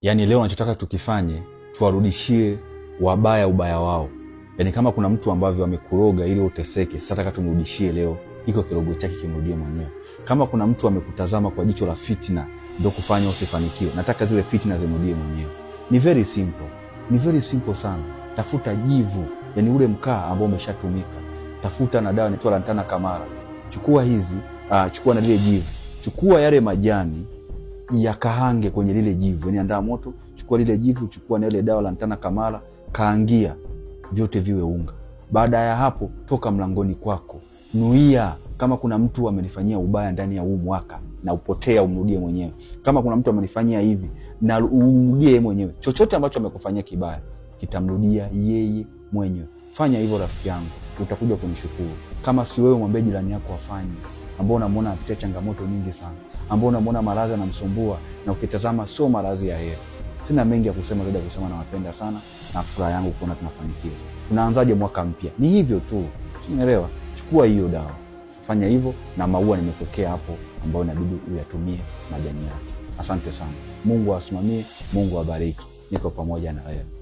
Yani leo nachotaka tukifanye, tuwarudishie wabaya ubaya wao. Yani kama kuna mtu ambavyo amekuroga ili uteseke, sasa nataka tumrudishie leo iko kirogo chake kimrudie mwenyewe. Kama kuna mtu amekutazama kwa jicho la fitna ndio kufanya usifanikiwe, nataka zile fitna zimrudie mwenyewe. Ni very simple. Ni very simple sana. Tafuta jivu, yani ule mkaa ambao umeshatumika. Tafuta na dawa inaitwa lantana kamara. Chukua hizi, chukua na lile jivu. Chukua yale majani ya kahange kwenye lile jivu. Yani andaa moto, chukua lile jivu, chukua na ile dawa lantana kamara, kaangia, vyote viwe unga. Baada ya hapo, toka mlangoni kwako. Nuia kama kuna mtu amenifanyia ubaya ndani ya huu mwaka, na upotea umrudie mwenyewe. Kama kuna mtu amenifanyia hivi, na umrudie yeye mwenyewe. Chochote ambacho amekufanyia kibaya kitamrudia yeye mwenyewe. Fanya hivyo rafiki yangu, utakuja kunishukuru. Kama si wewe, mwambie jirani yako afanye, ambao unamuona anapitia changamoto nyingi sana, ambao unamuona maradhi yanamsumbua na ukitazama sio maradhi ya heri. Sina mengi ya kusema zaidi ya kusema nawapenda sana na furaha yangu kuona tunafanikiwa. Tunaanzaje mwaka mpya? Ni hivyo tu. Umeelewa? Chukua hiyo dawa. Fanya hivyo na maua nimepokea hapo ambao inabidi uyatumie majani yake. Asante sana. Mungu awasimamie, Mungu awabariki. Niko pamoja na wewe.